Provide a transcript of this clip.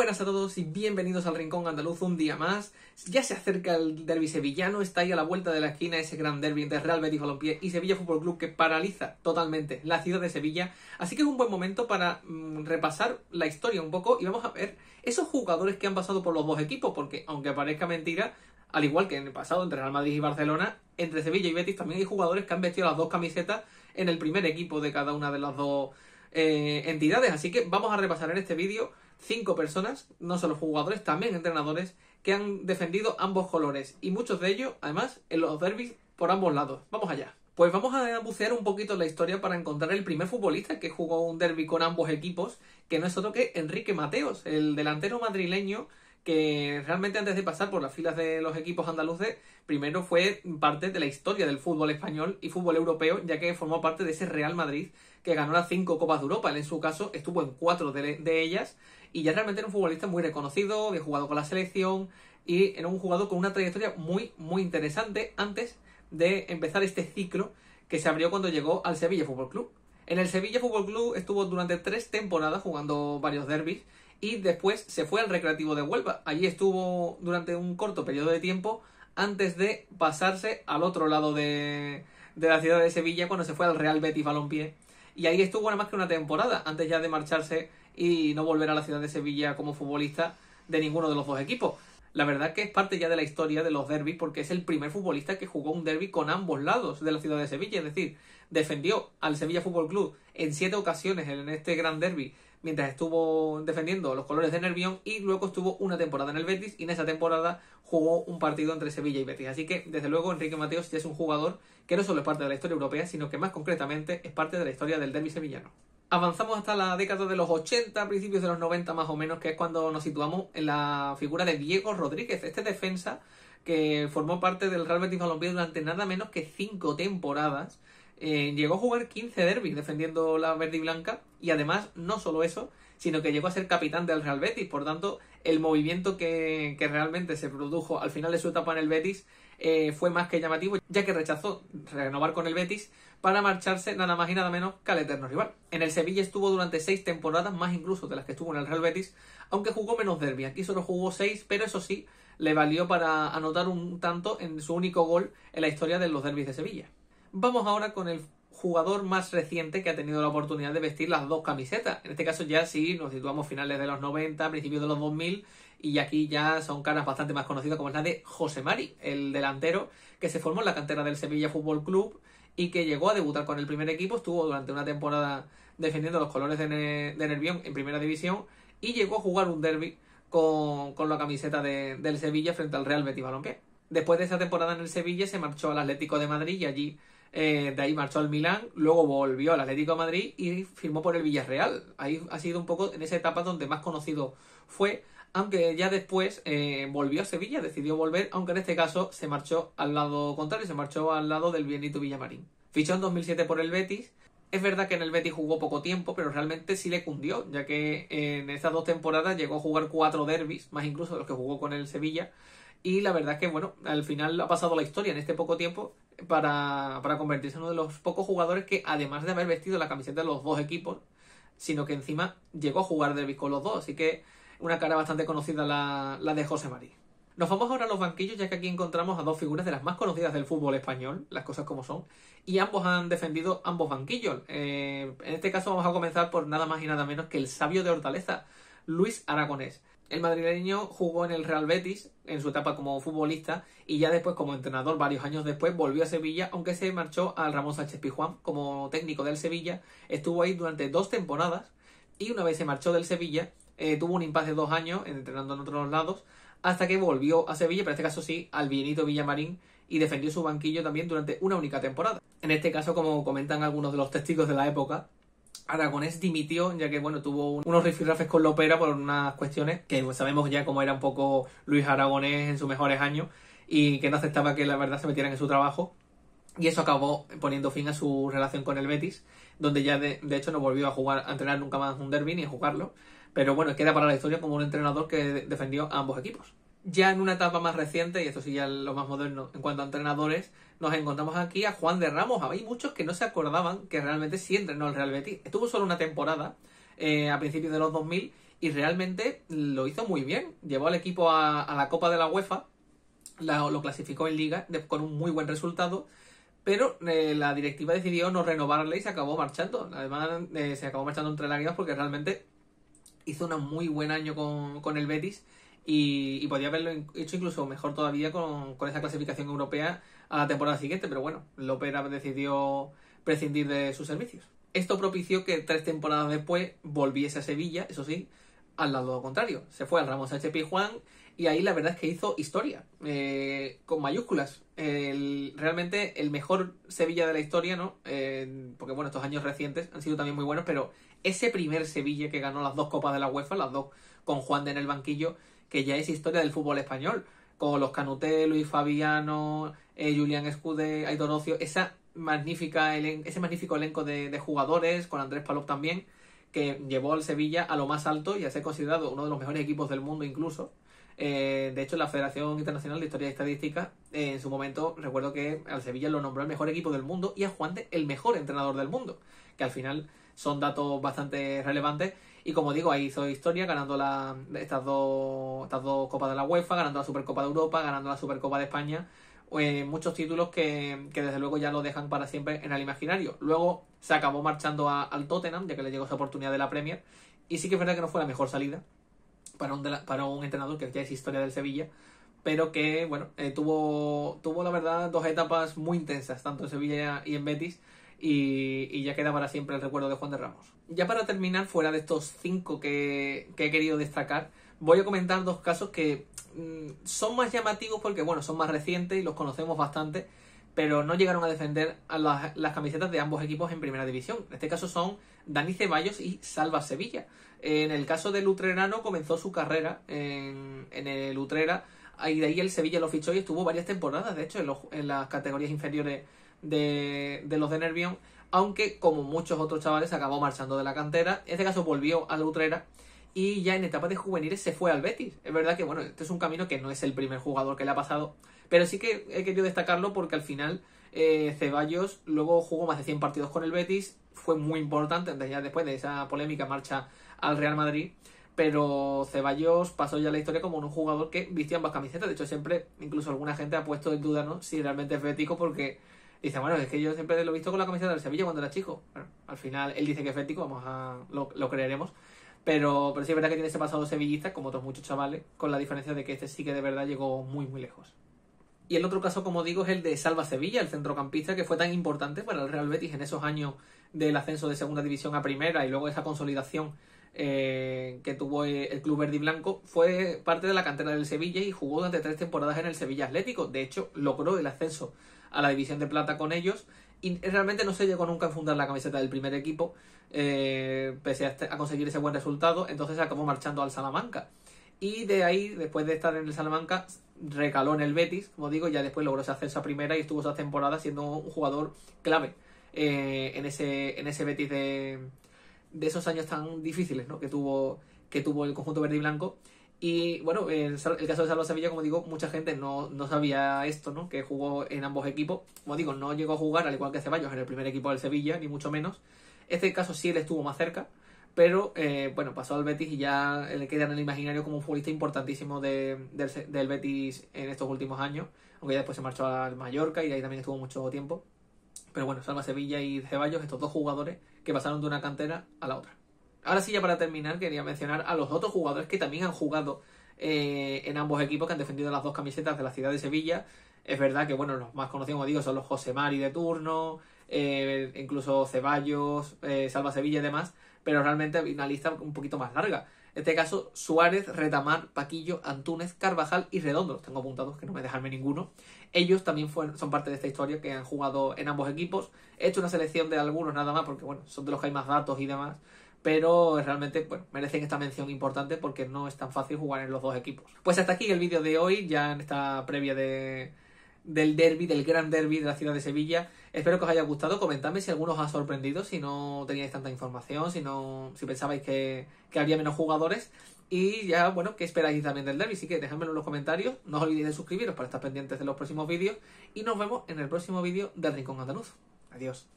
buenas a todos y bienvenidos al Rincón Andaluz un día más. Ya se acerca el derbi sevillano, está ahí a la vuelta de la esquina ese gran derbi entre Real Betis Balompié y Sevilla Fútbol Club que paraliza totalmente la ciudad de Sevilla. Así que es un buen momento para repasar la historia un poco y vamos a ver esos jugadores que han pasado por los dos equipos, porque aunque parezca mentira, al igual que en el pasado entre Real Madrid y Barcelona, entre Sevilla y Betis también hay jugadores que han vestido las dos camisetas en el primer equipo de cada una de las dos entidades. Así que vamos a repasar en este vídeo 5 personas, no solo jugadores, también entrenadores, que han defendido ambos colores y muchos de ellos, además, en los derbis por ambos lados. Vamos allá. Pues vamos a bucear un poquito en la historia para encontrar el primer futbolista que jugó un derbi con ambos equipos, que no es otro que Enrique Mateos, el delantero madrileño que realmente antes de pasar por las filas de los equipos andaluces, primero fue parte de la historia del fútbol español y fútbol europeo, ya que formó parte de ese Real Madrid que ganó las 5 Copas de Europa. Él, en su caso, estuvo en 4 de ellas y ya realmente era un futbolista muy reconocido, había jugado con la selección y era un jugador con una trayectoria muy interesante antes de empezar este ciclo que se abrió cuando llegó al Sevilla Fútbol Club. En el Sevilla Fútbol Club estuvo durante 3 temporadas jugando varios derbis y después se fue al Recreativo de Huelva. Allí estuvo durante un corto periodo de tiempo antes de pasarse al otro lado de la ciudad de Sevilla cuando se fue al Real Betis Balompié. Y ahí estuvo nada más que una temporada antes ya de marcharse y no volver a la ciudad de Sevilla como futbolista de ninguno de los dos equipos. La verdad que es parte ya de la historia de los derbis porque es el primer futbolista que jugó un derbi con ambos lados de la ciudad de Sevilla. Es decir, defendió al Sevilla Fútbol Club en 7 ocasiones en este gran derbi mientras estuvo defendiendo los colores de Nervión y luego estuvo una temporada en el Betis y en esa temporada jugó un partido entre Sevilla y Betis. Así que, desde luego, Enrique Mateos ya es un jugador que no solo es parte de la historia europea, sino que más concretamente es parte de la historia del derbi sevillano. Avanzamos hasta la década de los 80, principios de los 90 más o menos, que es cuando nos situamos en la figura de Diego Rodríguez, este defensa que formó parte del Real Betis Balompié durante nada menos que 5 temporadas. Llegó a jugar 15 derbis defendiendo la verde y blanca y además no solo eso, sino que llegó a ser capitán del Real Betis. Por tanto, el movimiento que realmente se produjo al final de su etapa en el Betis fue más que llamativo, ya que rechazó renovar con el Betis para marcharse nada más y nada menos que al eterno rival. En el Sevilla estuvo durante 6 temporadas, más incluso de las que estuvo en el Real Betis, aunque jugó menos derbi. Aquí solo jugó 6, pero eso sí, le valió para anotar un tanto en su único gol en la historia de los derbis de Sevilla. Vamos ahora con el jugador más reciente que ha tenido la oportunidad de vestir las dos camisetas. En este caso ya sí nos situamos finales de los 90, principios de los 2000 y aquí ya son caras bastante más conocidas como es la de José Mari, el delantero que se formó en la cantera del Sevilla Fútbol Club y que llegó a debutar con el primer equipo, estuvo durante una temporada defendiendo los colores de Nervión en primera división y llegó a jugar un derbi con la camiseta del Sevilla frente al Real Betis Balompié. Después de esa temporada en el Sevilla se marchó al Atlético de Madrid y allí de ahí marchó al Milán, luego volvió al Atlético de Madrid y firmó por el Villarreal. Ahí ha sido un poco en esa etapa donde más conocido fue, aunque ya después volvió a Sevilla, decidió volver, aunque en este caso se marchó al lado contrario, se marchó al lado del Benito Villamarín. Fichó en 2007 por el Betis. Es verdad que en el Betis jugó poco tiempo, pero realmente sí le cundió, ya que en estas 2 temporadas llegó a jugar 4 derbis, más incluso de los que jugó con el Sevilla. Y la verdad es que, bueno, al final ha pasado la historia en este poco tiempo para convertirse en uno de los pocos jugadores que, además de haber vestido la camiseta de los dos equipos, sino que encima llegó a jugar derbis con los dos. Así que una cara bastante conocida la de José Mari. Nos vamos ahora a los banquillos, ya que aquí encontramos a 2 figuras de las más conocidas del fútbol español, las cosas como son, y ambos han defendido ambos banquillos. En este caso vamos a comenzar por nada más y nada menos que el sabio de Hortaleza, Luis Aragonés. El madrileño jugó en el Real Betis en su etapa como futbolista y ya después como entrenador varios años después volvió a Sevilla, aunque se marchó al Ramón Sánchez Pizjuán como técnico del Sevilla. Estuvo ahí durante 2 temporadas y una vez se marchó del Sevilla tuvo un impasse de 2 años entrenando en otros lados hasta que volvió a Sevilla, pero en este caso sí, al Benito Villamarín y defendió su banquillo también durante una única temporada. En este caso, como comentan algunos de los testigos de la época, Aragonés dimitió ya que bueno tuvo unos rifirrafes con Lopera por unas cuestiones que pues, sabemos ya cómo era un poco Luis Aragonés en sus mejores años y que no aceptaba que la verdad se metieran en su trabajo y eso acabó poniendo fin a su relación con el Betis, donde ya de hecho no volvió a entrenar nunca más un derbi ni a jugarlo, pero bueno, queda para la historia como un entrenador que defendió a ambos equipos. Ya en una etapa más reciente, y esto sí ya lo más moderno en cuanto a entrenadores, nos encontramos aquí a Juan de Ramos. Hay muchos que no se acordaban que realmente sí entrenó el Real Betis. Estuvo solo una temporada a principios de los 2000 y realmente lo hizo muy bien. Llevó al equipo a la Copa de la UEFA, lo clasificó en Liga con un muy buen resultado, pero la directiva decidió no renovarle y se acabó marchando. Además, se acabó marchando entre lágrimas porque realmente hizo un muy buen año con el Betis y podía haberlo hecho incluso mejor todavía con esa clasificación europea a la temporada siguiente, pero bueno, Lopera decidió prescindir de sus servicios. Esto propició que 3 temporadas después volviese a Sevilla, eso sí, al lado contrario. Se fue al Ramón Sánchez Pizjuán y ahí la verdad es que hizo historia, con mayúsculas. Realmente el mejor Sevilla de la historia, ¿no? Porque bueno, estos años recientes han sido también muy buenos, pero ese primer Sevilla que ganó las 2 copas de la UEFA, las 2 con Juan de en el banquillo, que ya es historia del fútbol español, con los Canuté, Luis Fabiano, Julián Escudé, Aitor Ocio, ese magnífico elenco de jugadores, con Andrés Palop también, que llevó al Sevilla a lo más alto y a ser considerado uno de los mejores equipos del mundo incluso. De hecho, la Federación Internacional de Historia y Estadística, en su momento, recuerdo que al Sevilla lo nombró el mejor equipo del mundo y a Juan de el mejor entrenador del mundo, que al final son datos bastante relevantes. Y como digo, ahí hizo historia ganando estas dos Copas de la UEFA, ganando la Supercopa de Europa, ganando la Supercopa de España. Muchos títulos que desde luego ya lo dejan para siempre en el imaginario. Luego se acabó marchando al Tottenham, ya que le llegó esa oportunidad de la Premier. Y sí que es verdad que no fue la mejor salida para un entrenador que ya es historia del Sevilla, pero que, bueno, tuvo la verdad 2 etapas muy intensas, tanto en Sevilla y en Betis, y ya queda para siempre el recuerdo de Juan de Ramos. Ya para terminar, fuera de estos 5 que he querido destacar, voy a comentar 2 casos que son más llamativos porque, bueno, son más recientes y los conocemos bastante, pero no llegaron a defender a las camisetas de ambos equipos en primera división. En este caso son Dani Ceballos y Salva Sevilla. En el caso del utrerano comenzó su carrera en el Utrera, y de ahí el Sevilla lo fichó y estuvo varias temporadas, de hecho, en las categorías inferiores de los de Nervión, aunque como muchos otros chavales acabó marchando de la cantera. En este caso volvió al Utrera y ya en etapa de juveniles se fue al Betis. Es verdad que, bueno, este es un camino que no es el primer jugador que le ha pasado, pero sí que he querido destacarlo porque al final Ceballos luego jugó más de 100 partidos con el Betis, fue muy importante, ya después de esa polémica marcha al Real Madrid, pero Ceballos pasó ya la historia como un jugador que vistía ambas camisetas. De hecho, siempre, incluso alguna gente ha puesto en duda, ¿no?, si realmente es bético, porque dice, bueno, es que yo siempre lo he visto con la camiseta del Sevilla cuando era chico. Bueno, al final él dice que es bético, lo creeremos. Pero sí es verdad que tiene ese pasado sevillista, como otros muchos chavales, con la diferencia de que este sí que de verdad llegó muy, muy lejos. Y el otro caso, como digo, es el de Salva Sevilla, el centrocampista que fue tan importante para el Real Betis en esos años del ascenso de segunda división a primera y luego esa consolidación que tuvo el club verde y blanco. Fue parte de la cantera del Sevilla y jugó durante 3 temporadas en el Sevilla Atlético. De hecho, logró el ascenso a la división de plata con ellos y realmente no se llegó nunca a fundar la camiseta del primer equipo, pese a conseguir ese buen resultado. Entonces acabó marchando al Salamanca y de ahí, después de estar en el Salamanca, recaló en el Betis, como digo, ya después logró ese ascenso a primera y estuvo esa temporada siendo un jugador clave en ese Betis de esos años tan difíciles, ¿no?, que tuvo el conjunto verde y blanco. Y bueno, el caso de Salva Sevilla, como digo, mucha gente no sabía esto, ¿no?, que jugó en ambos equipos. Como digo, no llegó a jugar, al igual que Ceballos, en el primer equipo del Sevilla, ni mucho menos. Este caso sí él estuvo más cerca, pero bueno, pasó al Betis y ya le queda en el imaginario como un futbolista importantísimo del Betis en estos últimos años, aunque ya después se marchó al Mallorca y de ahí también estuvo mucho tiempo. Pero bueno, Salva Sevilla y Ceballos, estos 2 jugadores que pasaron de una cantera a la otra. Ahora sí, ya para terminar, quería mencionar a los otros jugadores que también han jugado en ambos equipos, que han defendido las 2 camisetas de la ciudad de Sevilla. Es verdad que, bueno, los más conocidos, como digo, son los José Mari de turno, incluso Ceballos, Salva Sevilla y demás, pero realmente hay una lista un poquito más larga. En este caso, Suárez, Retamar, Paquillo, Antúnez, Carvajal y Redondo. Los tengo apuntados, que no me dejarme ninguno. Ellos también son parte de esta historia, que han jugado en ambos equipos. He hecho una selección de algunos nada más, porque bueno, son de los que hay más datos y demás, pero realmente, bueno, merecen esta mención importante porque no es tan fácil jugar en los 2 equipos. Pues hasta aquí el vídeo de hoy, ya en esta previa del derbi, del gran derbi de la ciudad de Sevilla. Espero que os haya gustado. Comentadme si alguno os ha sorprendido, si no teníais tanta información, si pensabais que había menos jugadores. Y ya, bueno, ¿qué esperáis también del derbi? Así que dejadmelo en los comentarios. No os olvidéis de suscribiros para estar pendientes de los próximos vídeos. Y nos vemos en el próximo vídeo del Rincón Andaluz. Adiós.